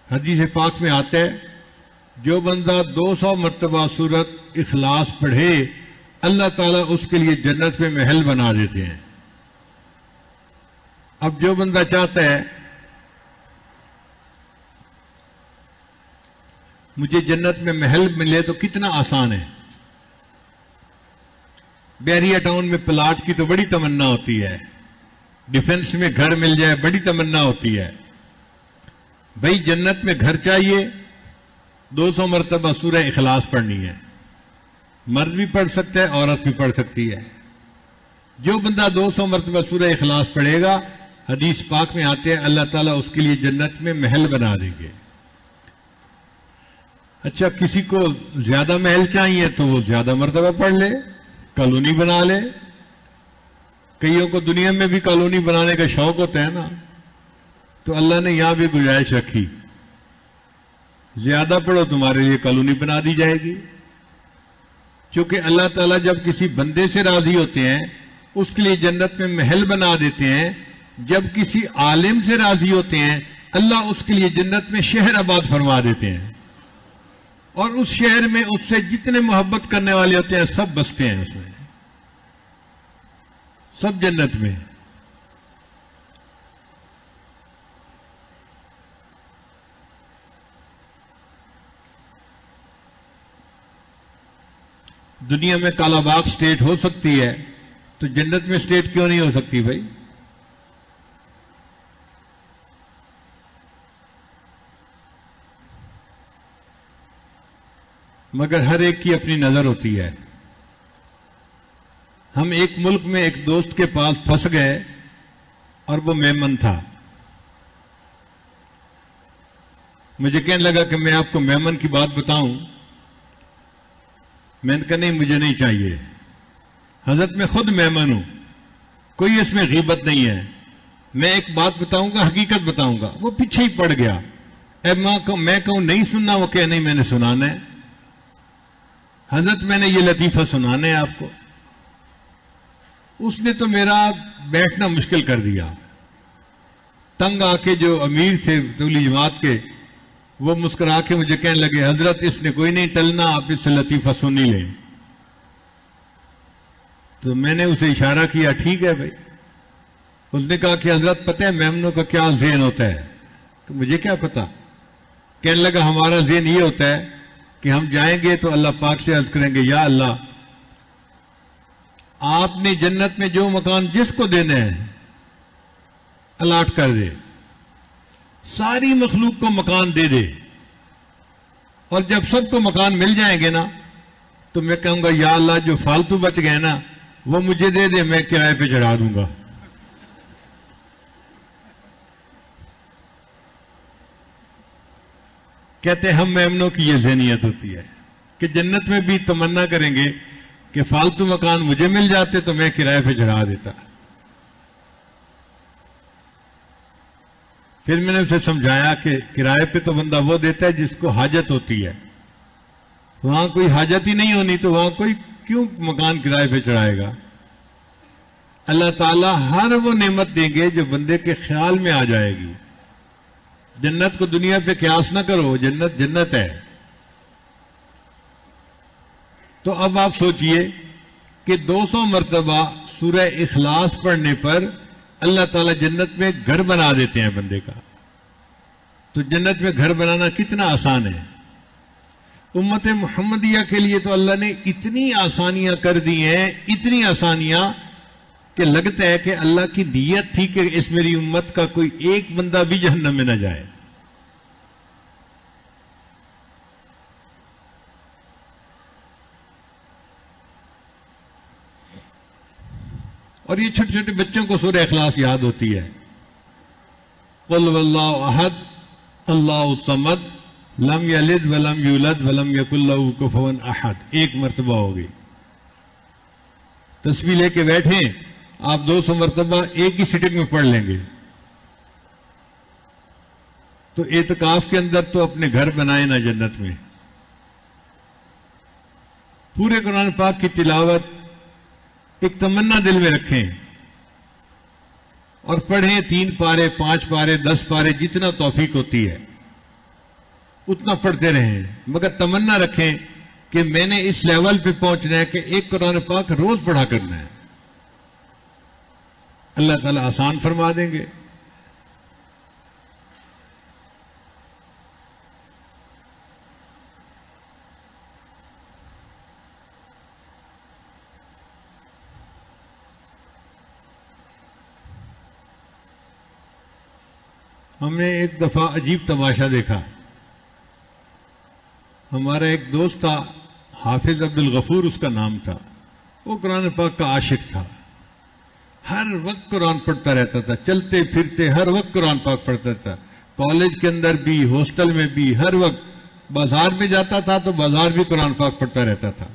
حدیث پاک میں آتا ہے جو بندہ 200 مرتبہ سورت اخلاص پڑھے اللہ تعالیٰ اس کے لیے جنت میں محل بنا دیتے ہیں۔ اب جو بندہ چاہتا ہے مجھے جنت میں محل ملے تو کتنا آسان ہے۔ بحریہ ٹاؤن میں پلاٹ کی تو بڑی تمنا ہوتی ہے، ڈیفنس میں گھر مل جائے بڑی تمنا ہوتی ہے۔ بھائی جنت میں گھر چاہیے 200 مرتبہ سورہ اخلاص پڑھنی ہے، مرد بھی پڑھ سکتا ہے عورت بھی پڑھ سکتی ہے۔ جو بندہ 200 مرتبہ سورہ اخلاص پڑھے گا حدیث پاک میں آتے ہیں اللہ تعالیٰ اس کے لیے جنت میں محل بنا دیں گے۔ اچھا کسی کو زیادہ محل چاہیے تو وہ زیادہ مرتبہ پڑھ لے، کالونی بنا لے۔ کئیوں کو دنیا میں بھی کالونی بنانے کا شوق ہوتا ہے نا، تو اللہ نے یہاں بھی گنجائش رکھی، زیادہ پڑھو تمہارے لیے کالونی بنا دی جائے گی۔ کیونکہ اللہ تعالیٰ جب کسی بندے سے راضی ہوتے ہیں اس کے لیے جنت میں محل بنا دیتے ہیں، جب کسی عالم سے راضی ہوتے ہیں اللہ اس کے لیے جنت میں شہر آباد فرما دیتے ہیں، اور اس شہر میں اس سے جتنے محبت کرنے والے ہوتے ہیں سب بستے ہیں، اس میں سب جنت میں۔ دنیا میں کالا باغ اسٹیٹ ہو سکتی ہے تو جنت میں اسٹیٹ کیوں نہیں ہو سکتی بھائی؟ مگر ہر ایک کی اپنی نظر ہوتی ہے۔ ہم ایک ملک میں ایک دوست کے پاس پھنس گئے اور وہ میمن تھا۔ مجھے کہنے لگا کہ میں آپ کو میمن کی بات بتاؤں۔ میں نے کہا نہیں مجھے نہیں چاہیے، حضرت میں خود میمن ہوں، کوئی اس میں غیبت نہیں ہے، میں ایک بات بتاؤں گا حقیقت بتاؤں گا۔ وہ پیچھے ہی پڑ گیا، میں کہوں نہیں سننا، وہ کہ نہیں میں نے سنانا ہے، حضرت میں نے یہ لطیفہ سنانا ہے آپ کو۔ اس نے تو میرا بیٹھنا مشکل کر دیا۔ تنگ آ کے جو امیر تھے تبلیغی جماعت کے وہ مسکرا کے مجھے کہنے لگے حضرت اس نے کوئی نہیں ٹلنا، آپ اس سے لطیفہ سن ہی لیں۔ تو میں نے اسے اشارہ کیا ٹھیک ہے بھائی۔ اس نے کہا کہ حضرت پتہ ہے میمنوں کا کیا ذہن ہوتا ہے؟ تو مجھے کیا پتا۔ کہنے لگا ہمارا ذہن یہ ہوتا ہے کہ ہم جائیں گے تو اللہ پاک سے عرض کریں گے یا اللہ آپ نے جنت میں جو مکان جس کو دینا ہے الاٹ کر دے، ساری مخلوق کو مکان دے دے، اور جب سب کو مکان مل جائیں گے نا تو میں کہوں گا یا اللہ جو فالتو بچ گئے نا وہ مجھے دے دے، میں کرائے پہ چڑھا دوں گا۔ کہتے ہم میمنوں کی یہ ذہنیت ہوتی ہے کہ جنت میں بھی تمنا کریں گے کہ فالتو مکان مجھے مل جاتے تو میں کرائے پہ چڑھا دیتا۔ پھر میں نے اسے سمجھایا کہ کرائے پہ تو بندہ وہ دیتا ہے جس کو حاجت ہوتی ہے، وہاں کوئی حاجت ہی نہیں ہونی تو وہاں کوئی کیوں مکان کرائے پہ چڑھائے گا؟ اللہ تعالیٰ ہر وہ نعمت دیں گے جو بندے کے خیال میں آ جائے گی۔ جنت کو دنیا پہ قیاس نہ کرو، جنت جنت ہے۔ تو اب آپ سوچئے کہ 200 مرتبہ سورہ اخلاص پڑھنے پر اللہ تعالیٰ جنت میں گھر بنا دیتے ہیں بندے کا۔ تو جنت میں گھر بنانا کتنا آسان ہے۔ امت محمدیہ کے لیے تو اللہ نے اتنی آسانیاں کر دی ہیں، اتنی آسانیاں کہ لگتا ہے کہ اللہ کی نیت تھی کہ اس میری امت کا کوئی ایک بندہ بھی جہنم میں نہ جائے۔ اور یہ چھوٹے چھوٹے بچوں کو سورہ اخلاص یاد ہوتی ہے، قل واللہ احد اللہ الصمد لم یلد ولم یولد ولم یکن لہ کفوا احد، ایک مرتبہ ہوگی۔ تسبیح لے کے بیٹھیں آپ 200 مرتبہ ایک ہی سٹنگ میں پڑھ لیں گے۔ تو اعتکاف کے اندر تو اپنے گھر بنائے نا جنت میں، پورے قرآن پاک کی تلاوت ایک تمنا دل میں رکھیں اور پڑھیں، 3 پارے 5 پارے 10 پارے جتنا توفیق ہوتی ہے۔ اتنا پڑھتے رہیں، مگر تمنا رکھیں کہ میں نے اس لیول پہ پہنچنا ہے کہ ایک قرآن پاک روز پڑھا کرنا ہے، اللہ تعالیٰ آسان فرما دیں گے۔ ہم نے ایک دفعہ عجیب تماشا دیکھا۔ ہمارا ایک دوست تھا، حافظ عبد الغفور اس کا نام تھا، وہ قرآن پاک کا عاشق تھا، ہر وقت قرآن پڑھتا رہتا تھا، چلتے پھرتے ہر وقت قرآن پاک پڑھتا تھا، کالج کے اندر بھی، ہاسٹل میں بھی، ہر وقت بازار میں جاتا تھا تو بازار بھی قرآن پاک پڑھتا رہتا تھا،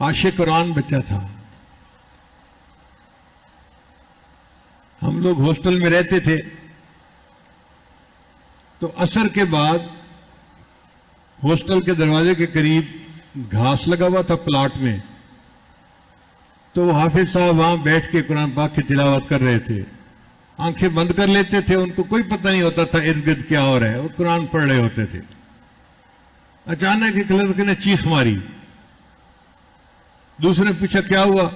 عاشق قرآن بچہ تھا۔ ہم لوگ ہاسٹل میں رہتے تھے تو عصر کے بعد ہاسٹل کے دروازے کے قریب گھاس لگا ہوا تھا پلاٹ میں، تو وہ حافظ صاحب وہاں بیٹھ کے قرآن پاک کی تلاوت کر رہے تھے، آنکھیں بند کر لیتے تھے، ان کو کوئی پتہ نہیں ہوتا تھا ارد گرد کیا ہو رہا ہے، وہ قرآن پڑھ رہے ہوتے تھے۔ اچانک ایک لڑکے نے چیخ ماری، دوسرے نے پوچھا کیا ہوا؟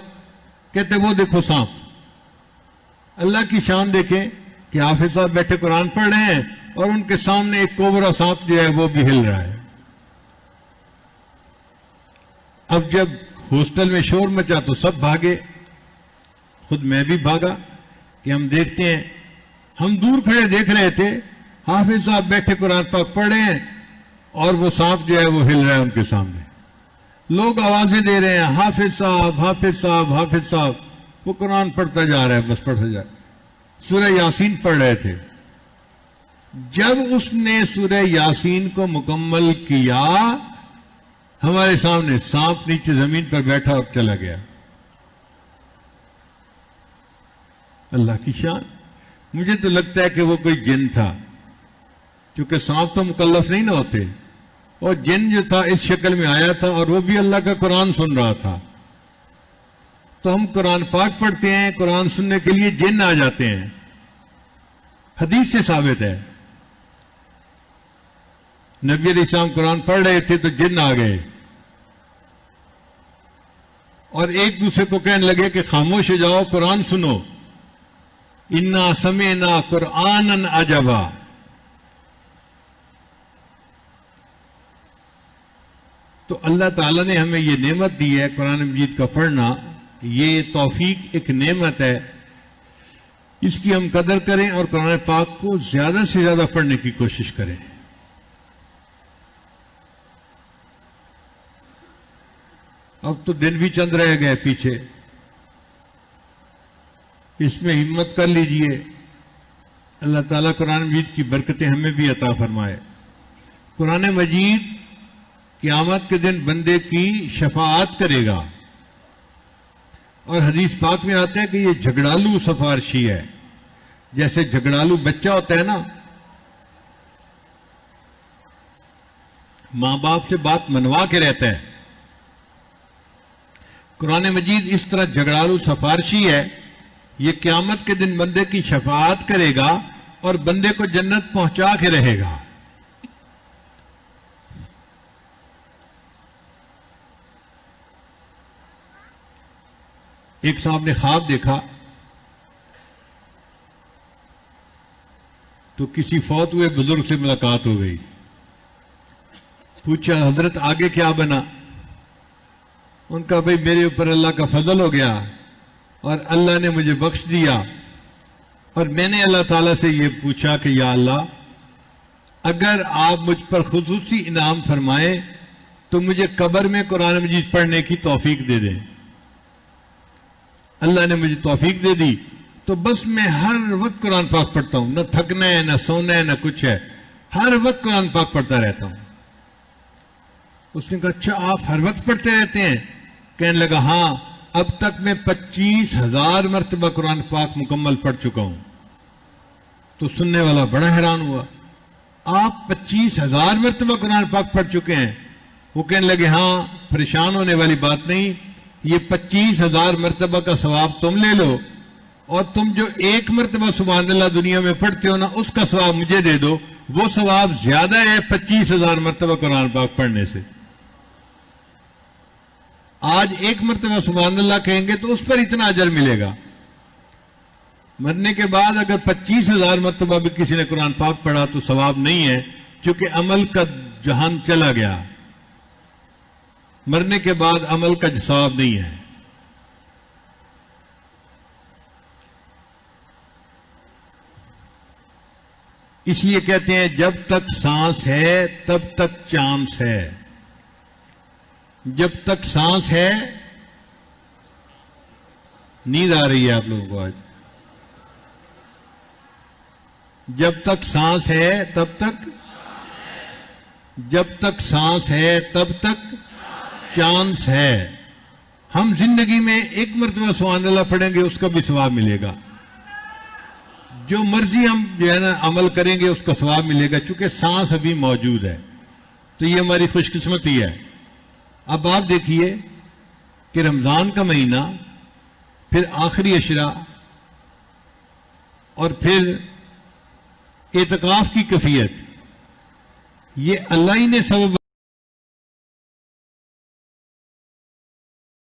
کہتے وہ دیکھو سانپ۔ اللہ کی شان دیکھیں کہ حافظ صاحب بیٹھے قرآن پڑھ رہے ہیں اور ان کے سامنے ایک کوبرا سانپ جو ہے وہ بھی ہل رہا ہے۔ اب جب ہاسٹل میں شور مچا تو سب بھاگے، خود میں بھی بھاگا کہ ہم دیکھتے ہیں، ہم دور کھڑے دیکھ رہے تھے حافظ صاحب بیٹھے قرآن پاک پڑھ رہے ہیں اور وہ سانپ جو ہے وہ ہل رہا ہے ان کے سامنے، لوگ آوازیں دے رہے ہیں حافظ صاحب حافظ صاحب حافظ صاحب، وہ قرآن پڑھتا جا رہا ہے، بس پڑھتا جا رہا ہے۔ سورہ یاسین پڑھ رہے تھے، جب اس نے سورہ یاسین کو مکمل کیا ہمارے سامنے سانپ نیچے زمین پر بیٹھا اور چلا گیا۔ اللہ کی شان، مجھے تو لگتا ہے کہ وہ کوئی جن تھا، کیونکہ سانپ تو مکلف نہیں نہ ہوتے، اور جن جو تھا اس شکل میں آیا تھا اور وہ بھی اللہ کا قرآن سن رہا تھا۔ تو ہم قرآن پاک پڑھتے ہیں، قرآن سننے کے لیے جن آ جاتے ہیں، حدیث سے ثابت ہے۔ نبی علیہ السلام قرآن پڑھ رہے تھے تو جن آ گئے اور ایک دوسرے کو کہنے لگے کہ خاموش ہو جاؤ، قرآن سنو، انا سمعنا قرآنا عجبا۔ تو اللہ تعالیٰ نے ہمیں یہ نعمت دی ہے قرآن مجید کا پڑھنا، یہ توفیق ایک نعمت ہے، اس کی ہم قدر کریں اور قرآن پاک کو زیادہ سے زیادہ پڑھنے کی کوشش کریں۔ اب تو دن بھی چند رہ گئے پیچھے، اس میں ہمت کر لیجئے، اللہ تعالیٰ قرآن مجید کی برکتیں ہمیں بھی عطا فرمائے۔ قرآن مجید قیامت کے دن بندے کی شفاعت کرے گا، اور حدیث پاک میں آتا ہے کہ یہ جھگڑالو سفارشی ہے، جیسے جھگڑالو بچہ ہوتا ہے نا، ماں باپ سے بات منوا کے رہتا ہے، قرآن مجید اس طرح جھگڑالو سفارشی ہے، یہ قیامت کے دن بندے کی شفاعت کرے گا اور بندے کو جنت پہنچا کے رہے گا۔ ایک صاحب نے خواب دیکھا تو کسی فوت ہوئے بزرگ سے ملاقات ہو گئی، پوچھا حضرت آگے کیا بنا؟ ان کا بھائی میرے اوپر اللہ کا فضل ہو گیا اور اللہ نے مجھے بخش دیا، اور میں نے اللہ تعالیٰ سے یہ پوچھا کہ یا اللہ اگر آپ مجھ پر خصوصی انعام فرمائیں تو مجھے قبر میں قرآن مجید پڑھنے کی توفیق دے دیں۔ اللہ نے مجھے توفیق دے دی تو بس میں ہر وقت قرآن پاک پڑھتا ہوں، نہ تھکنا ہے نہ سونا ہے نہ کچھ ہے، ہر وقت قرآن پاک پڑھتا رہتا ہوں۔ اس نے کہا اچھا آپ ہر وقت پڑھتے رہتے ہیں؟ کہنے لگا ہاں، اب تک میں 25,000 مرتبہ قرآن پاک مکمل پڑھ چکا ہوں۔ تو سننے والا بڑا حیران ہوا، آپ 25,000 مرتبہ قرآن پاک پڑھ چکے ہیں؟ وہ کہنے لگے ہاں، پریشان ہونے والی بات نہیں، یہ 25,000 مرتبہ کا ثواب تم لے لو، اور تم جو ایک مرتبہ سبحان اللہ دنیا میں پڑھتے ہو نا اس کا ثواب مجھے دے دو، وہ ثواب زیادہ ہے 25,000 مرتبہ قرآن پاک پڑھنے سے. آج ایک مرتبہ سبحان اللہ کہیں گے تو اس پر اتنا اجر ملے گا. مرنے کے بعد اگر 25,000 مرتبہ بھی کسی نے قرآن پاک پڑھا تو ثواب نہیں ہے، کیونکہ عمل کا جہان چلا گیا. مرنے کے بعد عمل کا ثواب نہیں ہے. اس لیے کہتے ہیں جب تک سانس ہے تب تک چانس ہے. جب تک سانس ہے، نیند آ رہی ہے آپ لوگوں کو آج؟ جب تک سانس ہے تب تک، جب تک سانس ہے تب تک چانس ہے. ہم زندگی میں ایک مرتبہ سبحان اللہ پڑھیں گے اس کا بھی ثواب ملے گا. جو مرضی ہم جو ہے نا عمل کریں گے اس کا ثواب ملے گا، چونکہ سانس ابھی موجود ہے. تو یہ ہماری خوش قسمتی ہے. اب آپ دیکھیے کہ رمضان کا مہینہ، پھر آخری عشرہ، اور پھر اعتکاف کی کیفیت، یہ اللہ ہی نے سبب